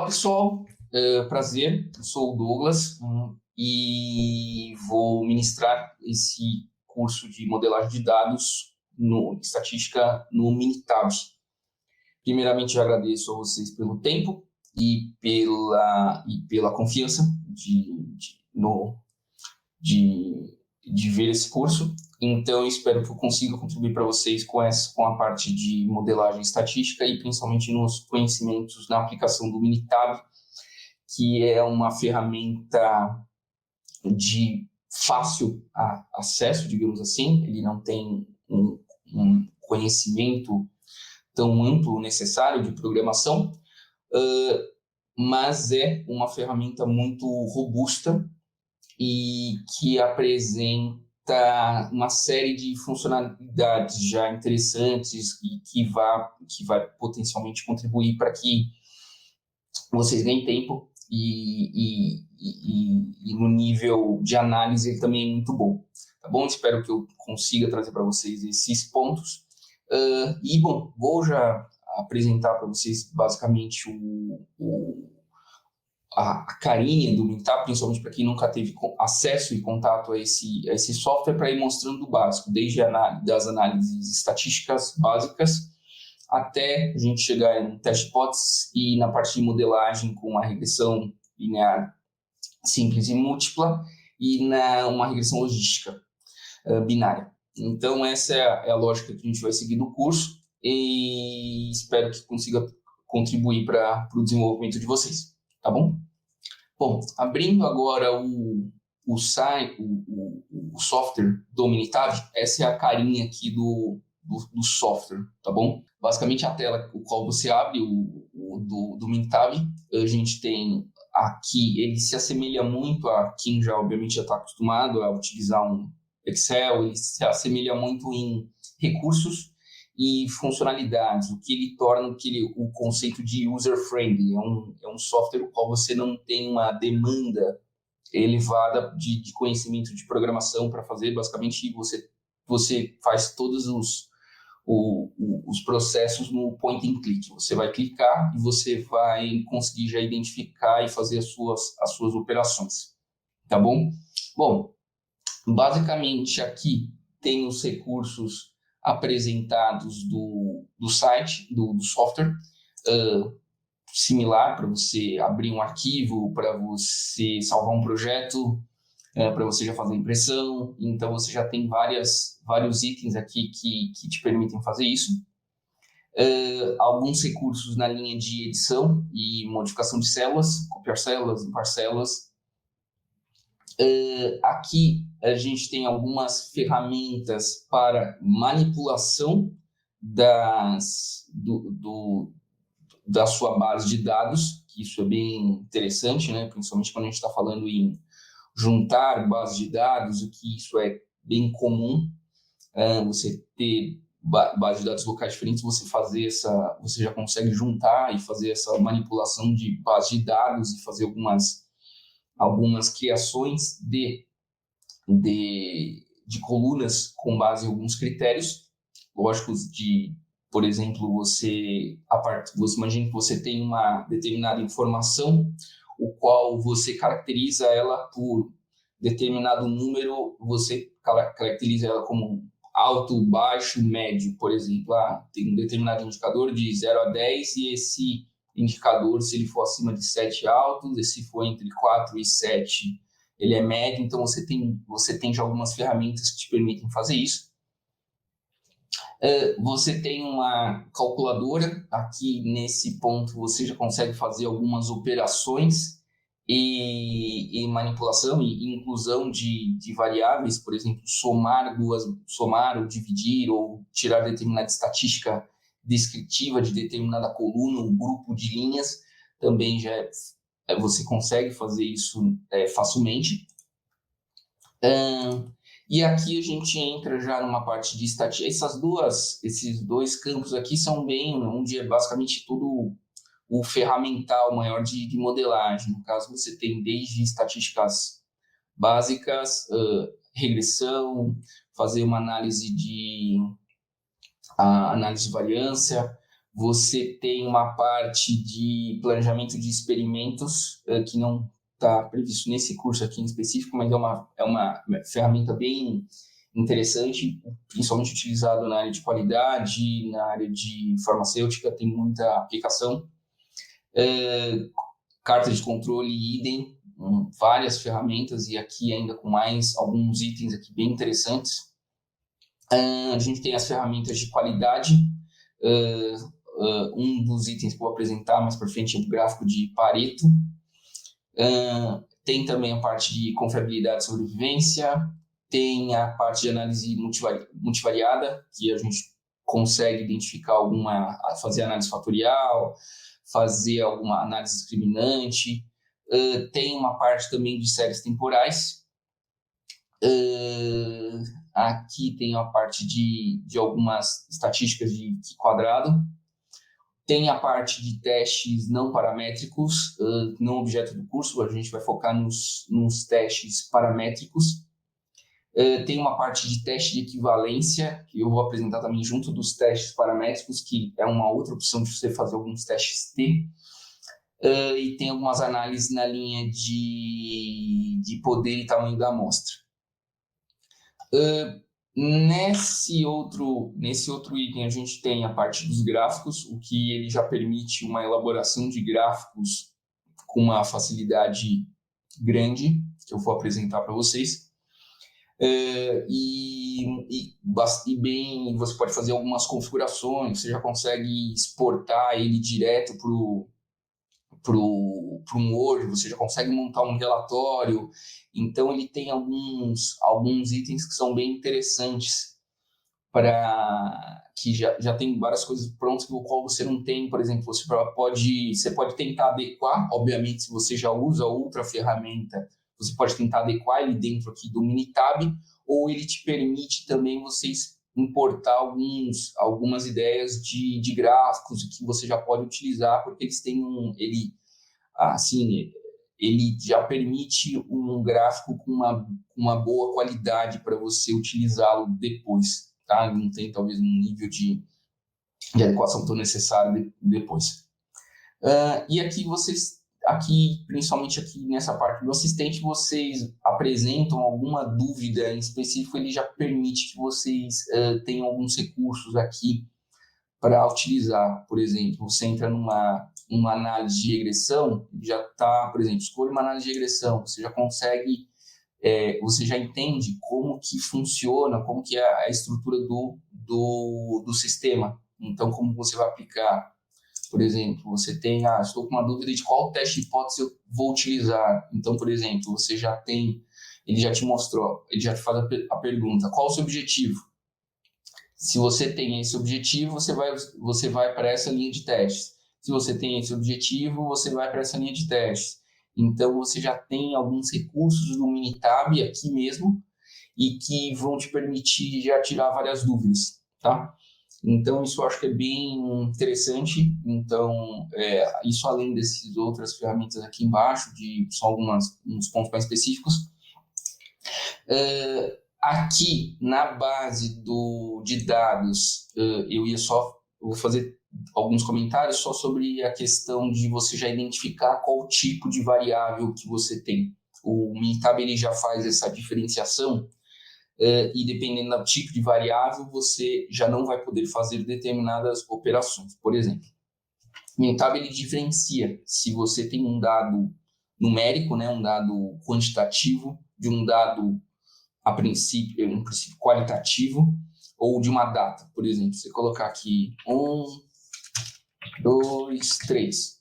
Olá, pessoal. Prazer. Eu sou o Douglas e vou ministrar esse curso de modelagem de dados no estatística no Minitab. Primeiramente, eu agradeço a vocês pelo tempo e pela confiança de ver esse curso. Então, eu espero que eu consiga contribuir para vocês com a parte de modelagem estatística e principalmente nos conhecimentos na aplicação do Minitab, que é uma ferramenta de fácil acesso, digamos assim. Ele não tem um conhecimento tão amplo necessário de programação, mas é uma ferramenta muito robusta e que apresenta uma série de funcionalidades já interessantes e que vai potencialmente contribuir para que vocês ganhem tempo e no nível de análise ele também é muito bom, tá bom? Espero que eu consiga trazer para vocês esses pontos. Bom, vou já apresentar para vocês basicamente a carinha do Minitab, principalmente para quem nunca teve acesso e contato a esse software, para ir mostrando o básico, desde das análises estatísticas básicas até a gente chegar em teste hipóteses e na parte de modelagem com a regressão linear simples e múltipla e uma regressão logística binária. Então, essa é a lógica que a gente vai seguir no curso e espero que consiga contribuir para o desenvolvimento de vocês, tá bom? Bom, abrindo agora o software do Minitab, essa é a carinha aqui do software, tá bom? Basicamente, a tela com qual você abre do Minitab, a gente tem aqui, ele se assemelha muito a quem já, obviamente, já está acostumado a utilizar um Excel, ele se assemelha muito em recursos e funcionalidades, o que ele torna o conceito de user-friendly. É um software no qual você não tem uma demanda elevada de conhecimento de programação para fazer. Basicamente, você faz todos os processos no point and click. Você vai clicar e você vai conseguir já identificar e fazer as suas operações, tá bom? Bom, basicamente aqui tem os recursos apresentados do site, do software, similar para você abrir um arquivo, para você salvar um projeto, para você já fazer impressão. Então, você já tem vários itens aqui que te permitem fazer isso. Alguns recursos na linha de edição e modificação de células, copiar células, limpar células. Aqui a gente tem algumas ferramentas para manipulação da sua base de dados, que isso é bem interessante, né? Principalmente quando a gente está falando em juntar bases de dados, o que isso é bem comum, você ter bases de dados locais diferentes, você já consegue juntar e fazer essa manipulação de base de dados e fazer algumas criações de colunas com base em alguns critérios lógicos por exemplo, imagina que você tem uma determinada informação, o qual você caracteriza ela por determinado número, você caracteriza ela como alto, baixo, médio, por exemplo. Tem um determinado indicador de 0 a 10 e esse indicador, se ele for acima de 7 altos, e se for entre 4 e 7, ele é médio. Então, você tem já algumas ferramentas que te permitem fazer isso. Você tem uma calculadora, aqui nesse ponto você já consegue fazer algumas operações e manipulação e inclusão de variáveis, por exemplo, somar ou dividir ou tirar determinada estatística descritiva de determinada coluna ou grupo de linhas, também você consegue fazer isso facilmente. E aqui a gente entra já numa parte de estatística. Esses dois campos aqui são onde é basicamente tudo o ferramental maior de modelagem. No caso, você tem desde estatísticas básicas, regressão, fazer uma análise de variância. Você tem uma parte de planejamento de experimentos, que não está previsto nesse curso aqui em específico, mas é uma ferramenta bem interessante, principalmente utilizado na área de qualidade, na área de farmacêutica, tem muita aplicação. Carta de controle, idem, várias ferramentas, e aqui ainda com mais alguns itens aqui bem interessantes. A gente tem as ferramentas de qualidade. Um dos itens que eu vou apresentar mais para frente é o gráfico de Pareto. Tem também a parte de confiabilidade e sobrevivência, tem a parte de análise multivariada, que a gente consegue identificar fazer análise fatorial, fazer alguma análise discriminante. Tem uma parte também de séries temporais. Aqui tem a parte de algumas estatísticas de quadrado. Tem a parte de testes não paramétricos, não objeto do curso, a gente vai focar nos testes paramétricos. Tem uma parte de teste de equivalência, que eu vou apresentar também junto dos testes paramétricos, que é uma outra opção de você fazer alguns testes T. E tem algumas análises na linha de poder e tamanho da amostra. Nesse outro item, a gente tem a parte dos gráficos, o que ele já permite uma elaboração de gráficos com uma facilidade grande, que eu vou apresentar para vocês. Bem, você pode fazer algumas configurações, você já consegue exportar ele direto para um Word, você já consegue montar um relatório. Então, ele tem alguns itens que são bem interessantes, que já tem várias coisas prontas, o qual você não tem. Por exemplo, você pode tentar adequar, obviamente, se você já usa outra ferramenta, você pode tentar adequar ele dentro aqui do Minitab, ou ele te permite também vocês importar algumas ideias de gráficos que você já pode utilizar, porque eles têm ele já permite um gráfico com uma boa qualidade para você utilizá-lo depois, tá? Não tem talvez um nível de adequação tão necessário depois. E aqui, principalmente aqui nessa parte do assistente, vocês apresentam alguma dúvida em específico, ele já permite que vocês tenham alguns recursos aqui para utilizar. Por exemplo, você entra numa análise de regressão, já está, por exemplo, escolha uma análise de regressão, você já consegue, você já entende como que funciona, como que é a estrutura do sistema. Então, como você vai aplicar. Por exemplo, você tem, estou com uma dúvida de qual teste de hipótese eu vou utilizar. Então, por exemplo, você já tem, ele já te mostrou, ele já te faz a pergunta, qual o seu objetivo? Se você tem esse objetivo, você vai para essa linha de testes. Se você tem esse objetivo, você vai para essa linha de testes. Então, você já tem alguns recursos do Minitab aqui mesmo e que vão te permitir já tirar várias dúvidas, tá? Então, isso eu acho que é bem interessante. Então, isso além dessas outras ferramentas aqui embaixo, são uns pontos mais específicos. Aqui, na base de dados, eu vou fazer alguns comentários só sobre a questão de você já identificar qual tipo de variável que você tem. O Minitab ele já faz essa diferenciação, e dependendo do tipo de variável, você já não vai poder fazer determinadas operações. Por exemplo, o Minitab ele diferencia se você tem um dado numérico, né, um dado quantitativo, de um dado um princípio qualitativo, ou de uma data. Por exemplo, você colocar aqui 1, 2, 3.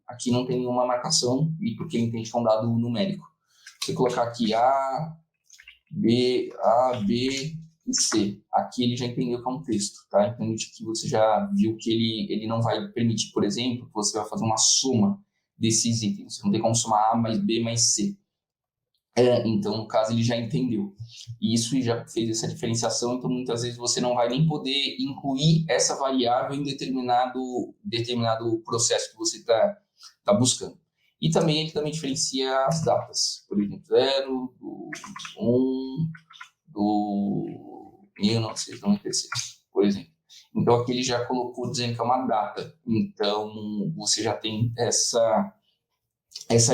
Aqui não tem nenhuma marcação, e porque ele entende que é um dado numérico. Você colocar aqui A, B e C. Aqui ele já entendeu que é um texto, tá? Então, aqui você já viu que ele não vai permitir, por exemplo, que você vai fazer uma soma desses itens. Você não tem como somar A mais B mais C. Então, no caso, ele já entendeu. E isso já fez essa diferenciação, então muitas vezes você não vai nem poder incluir essa variável em determinado processo que você está buscando. E também ele também diferencia as datas, por exemplo, 0, 1, do 1996, por exemplo. Então, aqui ele já colocou dizendo que é uma data. Então, você já tem essa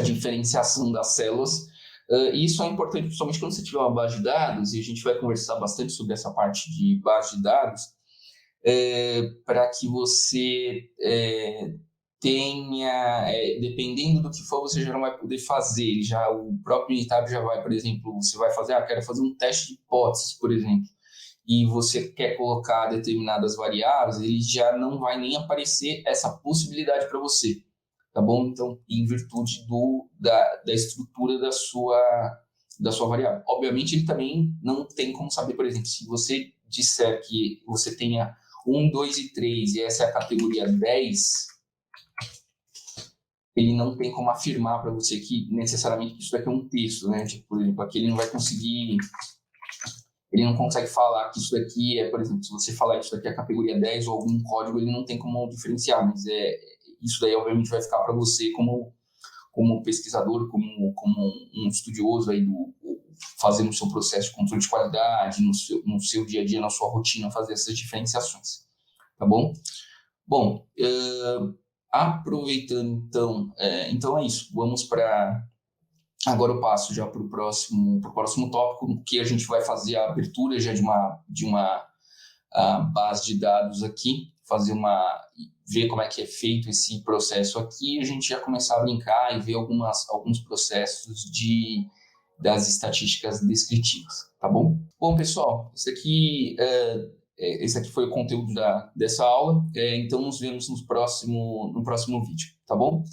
diferenciação das células. E isso é importante, principalmente quando você tiver uma base de dados, e a gente vai conversar bastante sobre essa parte de base de dados, para que você tenha, dependendo do que for, você já não vai poder fazer. O próprio Minitab já vai, por exemplo, você vai fazer, quero fazer um teste de hipóteses, por exemplo, e você quer colocar determinadas variáveis, ele já não vai nem aparecer essa possibilidade para você, tá bom? Então, em virtude da estrutura da sua variável. Obviamente, ele também não tem como saber, por exemplo, se você disser que você tenha 1, 2 e 3 e essa é a categoria 10, ele não tem como afirmar para você que necessariamente isso daqui é um texto, né? Tipo, por exemplo, aqui ele não vai conseguir... Ele não consegue falar que isso daqui por exemplo, se você falar que isso daqui é a categoria 10 ou algum código, ele não tem como diferenciar, mas isso daí obviamente vai ficar para você como pesquisador, como um estudioso aí fazendo o seu processo de controle de qualidade, no seu dia a dia, na sua rotina, fazer essas diferenciações, tá bom? Bom, aproveitando então é isso, vamos para... Agora eu passo já para o próximo tópico, que a gente vai fazer a abertura já de uma base de dados aqui, ver como é que é feito esse processo aqui, e a gente já começar a brincar e ver alguns processos das estatísticas descritivas, tá bom? Bom, pessoal, esse aqui foi o conteúdo dessa aula, então nos vemos no próximo vídeo, tá bom?